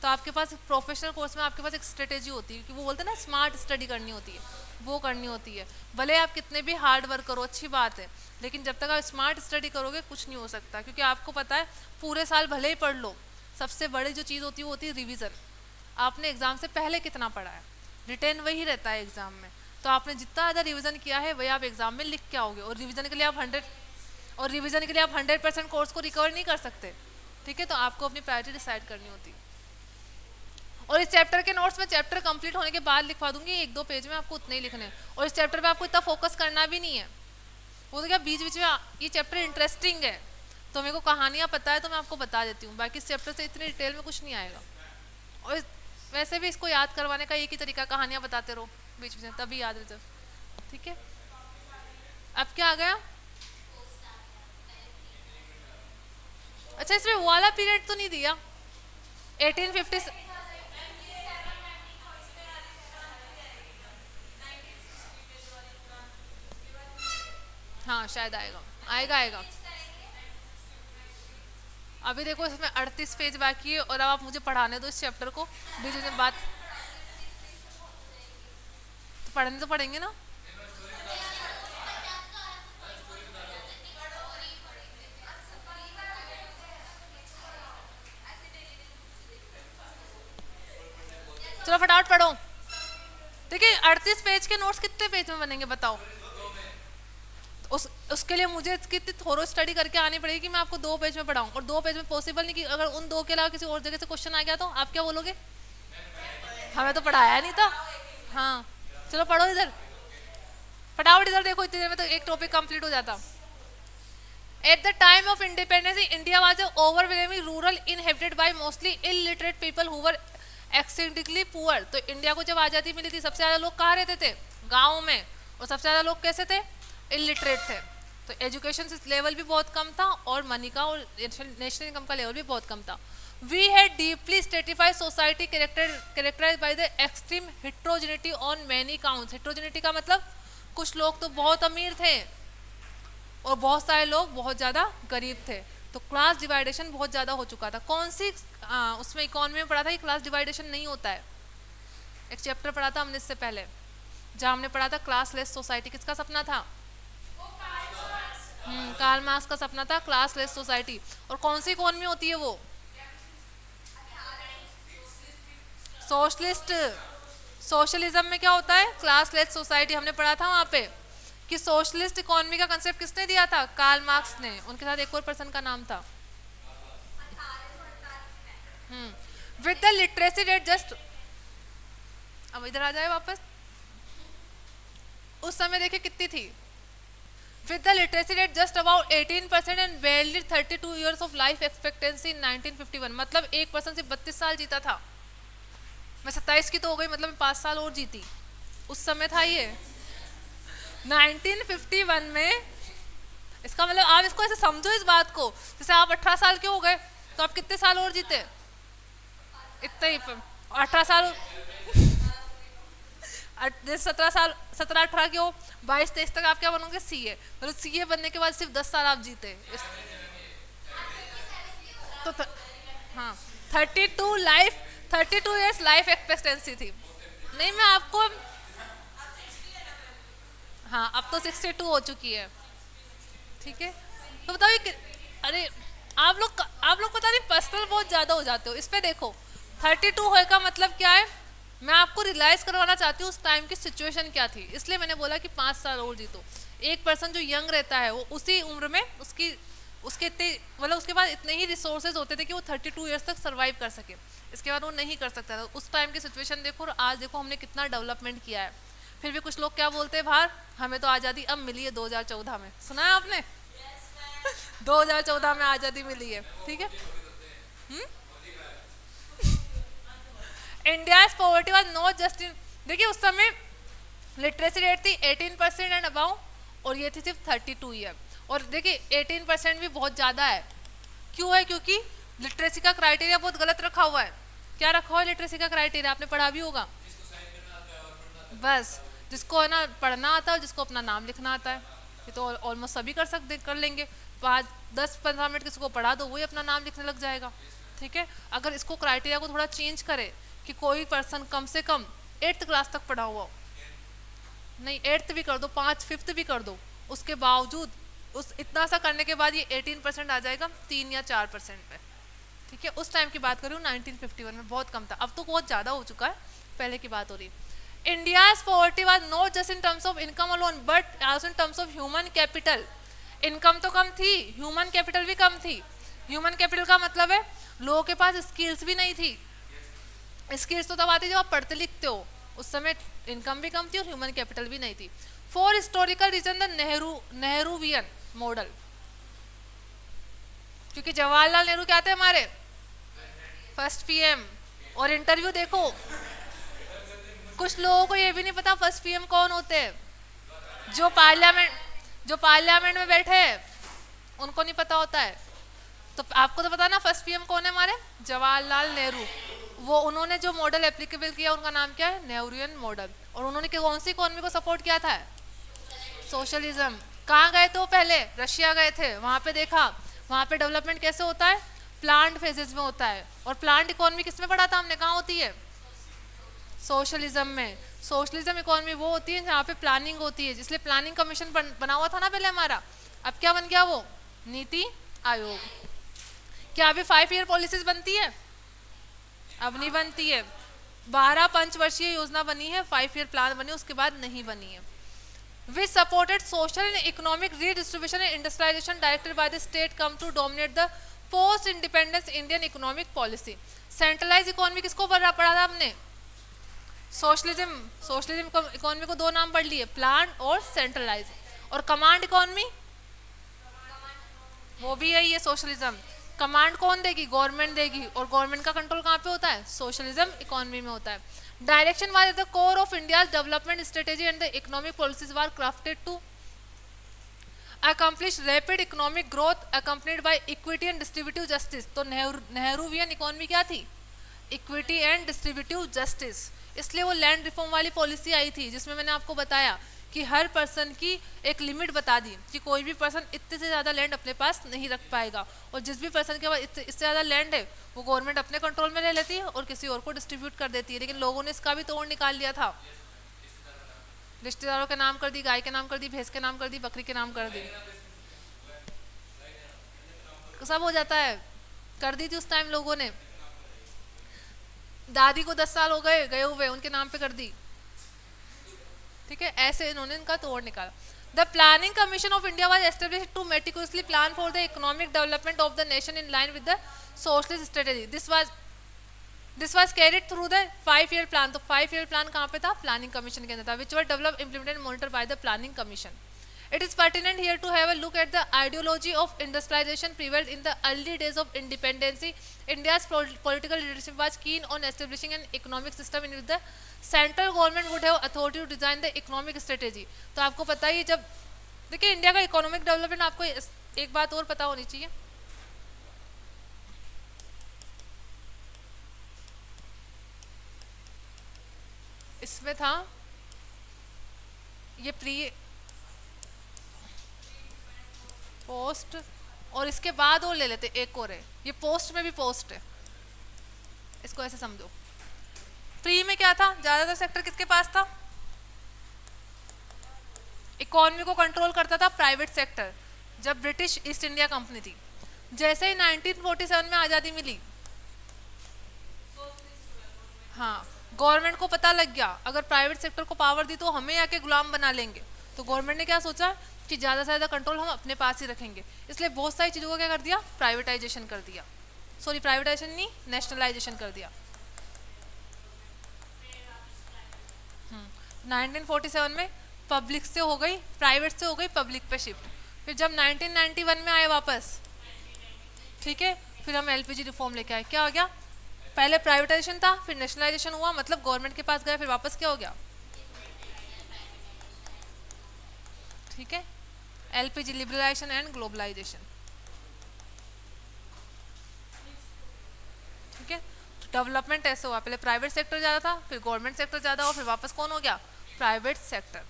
तो आपके पास प्रोफेशनल कोर्स में आपके पास एक स्ट्रेटेजी होती है कि वो बोलते हैं ना स्मार्ट स्टडी करनी होती है, वो करनी होती है। भले आप कितने भी हार्ड वर्क करो, अच्छी बात है, लेकिन जब तक आप स्मार्ट स्टडी करोगे कुछ नहीं हो सकता। क्योंकि आपको पता है पूरे साल भले ही पढ़ लो, सबसे बड़ी जो चीज़ होती है वो होती है रिविज़न। आपने एग्ज़ाम से पहले कितना पढ़ा है, रिटेन वही रहता है एग्ज़ाम में। तो आपने जितना ज़्यादा रिविज़न किया है वही आप एग्ज़ाम में लिख के आओगे। और रिविज़न के लिए आप 100% कोर्स को रिकवर नहीं कर सकते। ठीक है, तो आपको अपनी प्रायोरिटी डिसाइड करनी होती है। और इस चैप्टर के नोट्स में चैप्टर कंप्लीट होने के बाद लिखवा दूंगी, 1-2 पेज में आपको उतने ही लिखने हैं। और इस चैप्टर पे आपको इतना फोकस करना भी नहीं है, वो तो क्या बीच बीच में, ये चैप्टर इंटरेस्टिंग है तो मेरे को कहानियाँ पता है तो मैं आपको बता देती हूँ, बाकी इस चैप्टर से इतनी डिटेल में कुछ नहीं आएगा। और वैसे भी इसको याद करवाने का एक ही तरीका, कहानियाँ बताते रहो बीच बीच में, तभी याद रहता। ठीक है, अब क्या आ गया? अच्छा, इसमें वो वाला पीरियड तो नहीं दिया 1850? हाँ शायद आएगा, आएगा आएगा। अभी देखो इसमें 38 पेज बाकी है, और अब आप मुझे पढ़ाने दो इस चैप्टर को, बीच में बात तो पढ़ने तो पढ़ेंगे ना। चलो फटाफट पढ़ो। देखिए 38 पेज के नोट्स कितने पेज में बनेंगे बताओ? उसके लिए मुझे कितनी थोरो स्टडी करके आनी पड़ेगी कि मैं आपको 2 पेज में पढ़ाऊँ, और 2 पेज में पॉसिबल नहीं कि अगर उन 2 के अलावा किसी और जगह से क्वेश्चन आ गया तो आप क्या बोलोगे? हमें तो पढ़ाया नहीं था। हाँ चलो पढ़ो इधर, फटाफट इधर देखो, इतनी देर में तो एक टॉपिक कंप्लीट हो जाता। At the time of independence, India was overwhelmingly rural, inhabited by mostly illiterate people who were exceedingly poor. तो इंडिया को जब आज़ादी मिली थी सबसे ज़्यादा लोग कहाँ रहते थे? गाँव में। और सबसे ज़्यादा लोग कैसे थे? इलिटरेट थे। तो एजुकेशन लेवल भी बहुत कम था, और मनी का और नेशनल इनकम का लेवल भी बहुत कम था। We had deeply stratified society characterized by the extreme heterogeneity on many counts. Heterogeneity का मतलब कुछ लोग तो बहुत अमीर थे और बहुत सारे लोग बहुत ज़्यादा गरीब थे। तो क्लास डिवाइडेशन बहुत ज़्यादा हो चुका था। कौन सी उसमें इकोनॉमी में पढ़ा था कि क्लास डिवाइडेशन नहीं होता है? एक चैप्टर पढ़ा था हमने इससे पहले, जहाँ हमने पढ़ा था क्लासलेस सोसाइटी। किसका सपना था? कार्ल मार्क्स का सपना था क्लासलेस सोसाइटी। और कौन सी इकोनॉमी होती है वो? सोशलिस्ट। सोशलिज्म में क्या होता है, क्लासलेस सोसाइटी, हमने पढ़ा था वहां पे कि सोशलिस्ट इकोनॉमी का कंसेप्ट किसने दिया था, कार्ल मार्क्स ने, उनके साथ एक और पर्सन का नाम था। With the literacy rate just, अब इधर आ जाए वापस, उस समय देखिए कितनी थी, with the literacy rate just about 18% and barely 32 years of life expectancy in 1951, मतलब एक पर्सन सिर्फ 32 साल जीता था। मैं 27 की तो हो गई, मतलब मैं 5 साल और जीती, उस समय था ये 1951 में। इसका मतलब आप इसको ऐसे समझो इस बात को, जैसे आप 18 साल के हो गए तो आप कितने साल और जीते, इतने ही 18 साल, 17 साल, 17-18 के हो, 22-23 तक आप क्या बनोगे, सीए, मतलब सीए बनने के बाद सिर्फ 10 साल आप जीते तो हाँ 32 लाइफ, 32 इयर्स लाइफ एक्सपेक्टेंसी थी। नहीं मैं आपको, हाँ अब तो 62 हो चुकी है, ठीक है। तो बताओ ये अरे आप लोग पता नहीं पर्सनल बहुत ज्यादा हो जाते हो इस पे। देखो 32 होए का मतलब क्या है, मैं आपको रियलाइज करवाना चाहती हूँ उस टाइम की सिचुएशन क्या थी, इसलिए मैंने बोला कि 5 साल और जीतो। एक पर्सन जो यंग रहता है वो उसी उम्र में उसके इतने, मतलब उसके पास इतने ही रिसोर्सेज होते थे कि वो 32 ईयर्स तक सर्वाइव कर सके, इसके बाद वो नहीं कर सकता था। उस टाइम की सिचुएशन देखो और आज देखो हमने कितना डेवलपमेंट किया है। फिर भी कुछ लोग क्या बोलते हैं बाहर, हमें तो आज़ादी अब मिली है 2014 में, सुना है आपने? 2014 में आज़ादी मिली है, ठीक है। India poverty was not just in, देखिए उस समय लिटरेसी रेट थी 18% एंड अबाउ, और ये थी सिर्फ 32 ईयर। और देखिए 18% भी बहुत ज़्यादा है, क्यों है, क्योंकि लिटरेसी का क्राइटेरिया बहुत गलत रखा हुआ है। क्या रखा हुआ है लिटरेसी का क्राइटेरिया, आपने पढ़ा भी होगा, बस जिसको है ना पढ़ना आता है और जिसको अपना नाम लिखना आता है, ये तो ऑलमोस्ट सभी कर लेंगे। 5-10-15 मिनट किसी को पढ़ा दो वही अपना नाम लिखने लग जाएगा, ठीक है। अगर इसको क्राइटेरिया को थोड़ा चेंज करे कि कोई पर्सन कम से कम 8th क्लास तक पढ़ा हुआ हो, नहीं 8th भी कर दो, 5th भी कर दो, उसके बावजूद उस इतना सा करने के बाद ये 18% आ जाएगा 3 या 4% पे, ठीक है। उस टाइम की बात करूँ 1951 में बहुत कम था, अब तो बहुत ज़्यादा हो चुका है, पहले की बात हो रही। India's poverty was not just in terms of income alone but also in terms of human capital। Income तो कम थी, ह्यूमन कैपिटल भी कम थी। ह्यूमन कैपिटल का मतलब है लोगों के पास स्किल्स भी नहीं थी। स्किल्स तो तब आती जब आप पढ़ते लिखते हो, उस समय इनकम भी कम थी और ह्यूमन कैपिटल भी नहीं थी। For historical reason the Nehruvian model, क्योंकि जवाहरलाल नेहरू क्या थे हमारे फर्स्ट पीएम, और इंटरव्यू देखो कुछ लोगों को ये भी नहीं पता फर्स्ट पीएम कौन होते हैं, जो पार्लियामेंट में बैठे हैं उनको नहीं पता होता है। तो आपको तो पता ना फर्स्ट पीएम कौन है हमारे, जवाहरलाल नेहरू। वो उन्होंने जो मॉडल एप्लीकेबल किया उनका नाम क्या है, नेहरूवियन मॉडल। और उन्होंने कौन सी इकोनॉमी को सपोर्ट किया था, सोशलिज्म। कहाँ गए थे वो पहले, रशिया गए थे, वहाँ पे देखा वहाँ पे डेवलपमेंट कैसे होता है, प्लांट फेजेस में होता है। और प्लांट इकोनॉमी किस में पढ़ा था हमने, कहाँ होती है, सोशलिज्म में। सोशलिज्म इकोनॉमी वो होती है जहाँ पे प्लानिंग होती है, इसलिए प्लानिंग कमीशन बना हुआ था ना पहले हमारा, अब क्या बन गया वो, नीति आयोग। क्या अभी 5 ईयर पॉलिसीज बनती है, अब नहीं बनती है। 12 पंचवर्षीय योजना बनी है, 5 ईयर प्लान बनी, उसके बाद नहीं बनी है। Which supported social and economic redistribution and industrialization directed by the state come to dominate the post-independence Indian economic policy। Centralized economy किसको पढ़ा था हमने, सोशलिज्म इकोनॉमी को 2 नाम पढ़ लिए, प्लान और सेंट्रलाइज। और कमांड इकोनॉमी वो भी यही है सोशलिज्म। कमांड कौन देगी, गवर्नमेंट देगी, और गवर्नमेंट का कंट्रोल कहाँ पे होता है, सोशलिज्म इकोनॉमी में होता है। Direction was at the core of India's development strategy and the economic policies were crafted to accomplish rapid economic growth accompanied by equity and distributive justice। तो नेहरूवियन इकोनॉमी क्या थी, इक्विटी एंड डिस्ट्रीब्यूटिव जस्टिस। इसलिए वो land reform वाली policy आई थी जिसमें मैंने आपको बताया कि हर पर्सन की एक लिमिट बता दी कि कोई भी पर्सन इतने से ज़्यादा लैंड अपने पास नहीं रख पाएगा, और जिस भी पर्सन के पास इससे ज़्यादा लैंड है वो गवर्नमेंट अपने कंट्रोल में ले लेती है और किसी और को डिस्ट्रीब्यूट कर देती है। लेकिन लोगों ने इसका भी तोड़ निकाल लिया था, रिश्तेदारों के नाम कर दी, गाय के नाम कर दी, भैंस के नाम कर दी, बकरी के नाम कर दी, सब हो जाता है, कर दी थी उस टाइम लोगों ने। दादी को 10 साल हो गए गए हुए, उनके नाम पे कर दी। ठीक है, ऐसे इन्होंने इनका तोड़ निकाला। The planning commission of India was established to meticulously plan for the economic development of the nation in line with the socialist strategy. This was carried through the 5 year plan. तो 5 ईयर प्लान कहाँ पे था? Planning commission के अंदर था, which were develop implemented monitor by the planning commission. It is pertinent here to have a look at the ideology of industrialization prevailed in the early days of independence. India's political leadership was keen on establishing an economic system in which the central government would have authority to design the economic strategy. तो आपको पता ही, जब देखिए India का economic development, आपको एक बात और पता होनी चाहिए, इसमें था ये प्री पोस्ट, और इसके बाद और ले लेते एक और है, ये पोस्ट में भी पोस्ट है, इसको ऐसे समझो। प्री में क्या था? ज्यादातर सेक्टर किसके पास था? इकोनॉमी को कंट्रोल करता था प्राइवेट सेक्टर, जब ब्रिटिश ईस्ट इंडिया कंपनी थी। जैसे ही 1947 में आज़ादी मिली, हाँ, गवर्नमेंट को पता लग गया अगर प्राइवेट सेक्टर को पावर दी तो हमें आके गुलाम बना लेंगे, तो गवर्नमेंट ने क्या सोचा कि ज़्यादा से ज़्यादा कंट्रोल हम अपने पास ही रखेंगे, इसलिए बहुत सारी चीज़ों को क्या कर दिया? प्राइवेटाइजेशन कर दिया। सॉरी, प्राइवेटाइजेशन नहीं, नेशनलाइजेशन कर दिया। 1947 में पब्लिक से हो गई, प्राइवेट से हो गई पब्लिक पे शिफ्ट। फिर जब 1991 में आए वापस, ठीक है, फिर हम एलपीजी रिफॉर्म लेके आए। क्या हो गया? पहले प्राइवेटाइजेशन था, फिर नेशनलाइजेशन हुआ, मतलब गवर्नमेंट के पास गया, फिर वापस क्या हो गया? ठीक है, एलपीजी, लिबरलाइजेशन एंड ग्लोबलाइजेशन। ठीक है, डेवलपमेंट ऐसे हुआ, पहले प्राइवेट सेक्टर ज़्यादा था, फिर गवर्नमेंट सेक्टर ज़्यादा हुआ, फिर वापस कौन हो गया? Private sector.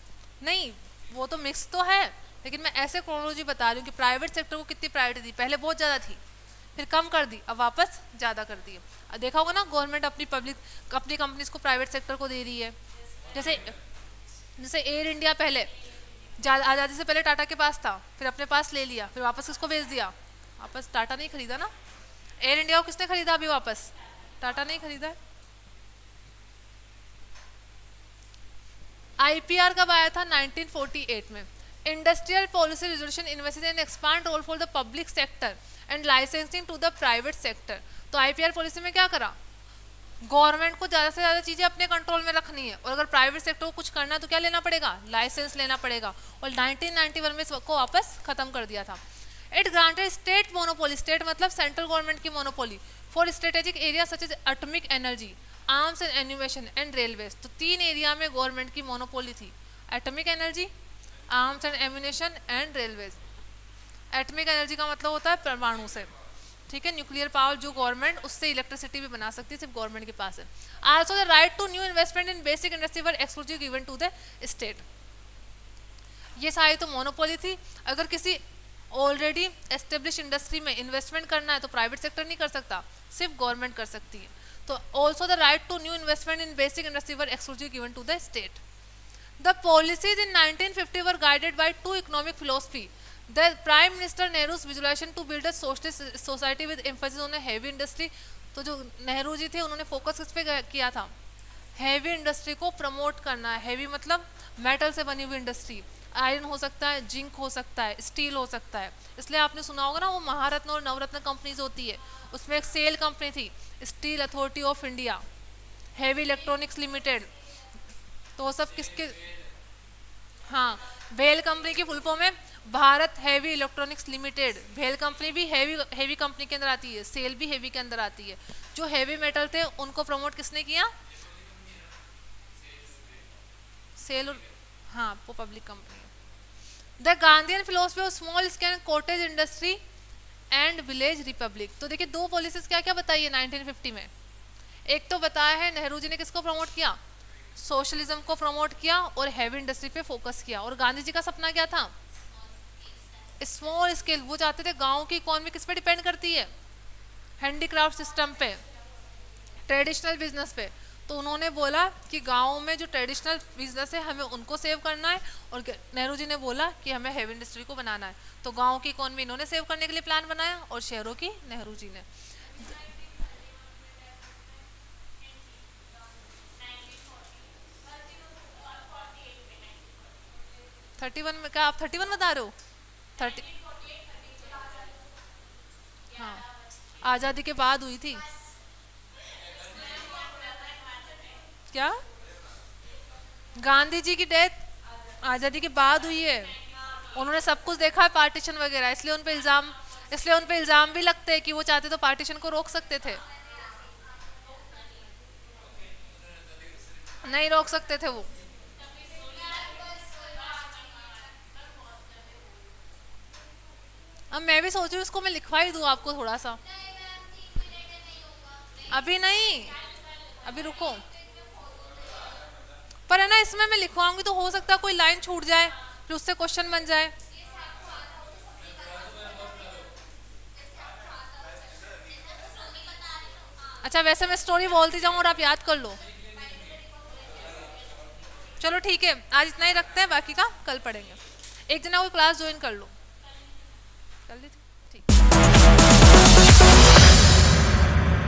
नहीं, वो तो मिक्स तो है, लेकिन मैं ऐसे क्रोनोलॉजी बता रही हूँ कि प्राइवेट सेक्टर को कितनी प्रायोरिटी दी, पहले बहुत ज़्यादा थी, फिर कम कर दी, अब वापस ज़्यादा कर दी। देखा होगा ना, गवर्नमेंट अपनी कंपनीज को प्राइवेट सेक्टर को दे रही है। जैसे जैसे एयर इंडिया पहले आज़ादी से पहले टाटा के पास था, फिर अपने पास ले लिया, फिर वापस किसको भेज दिया? वापस टाटा नहीं खरीदा ना, एयर इंडिया को किसने खरीदा अभी वापस? टाटा नहीं खरीदा। आईपीआर कब आया था? 1948 में। Industrial policy resolution invested in expand role for the public sector and licensing to the private sector. तो आईपीआर पॉलिसी में क्या करा? गवर्नमेंट को ज़्यादा से ज़्यादा चीज़ें अपने कंट्रोल में रखनी है, और अगर प्राइवेट सेक्टर को कुछ करना है तो क्या लेना पड़ेगा? लाइसेंस लेना पड़ेगा। और 1991 में इसको वापस खत्म कर दिया था। It granted state monopoly, state मतलब सेंट्रल गवर्नमेंट की monopoly, for strategic area such as atomic energy, arms and animation and railways. तो 3 एरिया में गवर्नमेंट की मोनोपोली थी, atomic energy, arms and ammunition and railways. Atomic energy का मतलब होता है परमाणु से, ठीक है, न्यूक्लियर पावर, जो गवर्नमेंट उससे इलेक्ट्रिसिटी भी बना सकती है, सिर्फ गवर्नमेंट के पास है। Also the right to new investment in basic industry were exclusive given to the state. ये सारी तो मोनोपोली थी। अगर किसी ऑलरेडी एस्टेब्लिश इंडस्ट्री में इन्वेस्टमेंट करना है तो प्राइवेट सेक्टर नहीं कर सकता, सिर्फ गवर्नमेंट कर सकती है। तो also the right to new investment in basic industry were exclusive given to the state. The policies in 1950 were guided by 2 economic philosophy. The Prime Minister Nehru's visualization to build a socialist society with emphasis on a heavy industry। तो जो नेहरू जी थे उन्होंने focus किस पे किया था? Heavy industry को promote करना है। हैवी मतलब मेटल से बनी हुई इंडस्ट्री, आयरन हो सकता है, जिंक हो सकता है, स्टील हो सकता है। इसलिए आपने सुना होगा ना, वो महारत्न और नवरत्न कंपनीज होती है, उसमें एक सेल कंपनी थी, steel authority of India, heavy electronics limited. तो वो सब किसके? हाँ, भेल कंपनी की फुल फॉर्म है भारत हैवी इलेक्ट्रॉनिक्स लिमिटेड। भेल कंपनी भी हैवी कंपनी के अंदर आती है, सेल भी हैवी के अंदर आती है। जो हैवी मेटल थे उनको प्रमोट किसने किया? सेल, हाँ, वो पब्लिक कंपनी है। The Gandhian philosophy of small scale cottage industry and village Republic. तो देखिए, 2 पॉलिसीज क्या क्या बताई है 1950 में। एक तो बताया है नेहरू जी ने किसको प्रमोट किया? सोशलिज्म को प्रमोट किया और हैवी इंडस्ट्री पे फोकस किया। और गांधी जी का सपना क्या था? Small scale. वो चाहते थे गांव की इकोनॉमी किस पे डिपेंड करती है? हैंडीक्राफ्ट सिस्टम पे, ट्रेडिशनल बिजनेस पे। तो उन्होंने बोला कि गांव में जो ट्रेडिशनल बिजनेस है हमें उनको सेव करना है, और नेहरू जी ने बोला कि हमें हैवी इंडस्ट्री को बनाना है। तो गांव की इकोनॉमी इन्होंने सेव करने के लिए प्लान बनाया, और शहरों की नेहरू जी ने। 31 में क्या आप 31 बता रहे हो? 30। हाँ, आज़ादी के बाद हुई थी क्या? गांधी जी की डेथ आज़ादी के बाद हुई है। उन्होंने सब कुछ देखा है पार्टीशन वगैरह, इसलिए उन पे इल्ज़ाम भी लगते हैं कि वो चाहते तो पार्टीशन को रोक सकते थे। नहीं रोक सकते थे वो। अब मैं भी सोच रही हूँ इसको मैं लिखवा ही दूँ आपको थोड़ा सा। अभी नहीं, अभी रुको। पर है ना, इसमें मैं लिखवाऊंगी तो हो सकता है कोई लाइन छूट जाए, फिर उससे क्वेश्चन बन जाए। अच्छा, वैसे मैं स्टोरी बोलती जाऊँ और आप याद कर लो। चलो ठीक है, आज इतना ही रखते हैं, बाकी का कल पढ़ेंगे। एक जना कोई क्लास ज्वाइन कर लो। कर लीजिए, ठीक।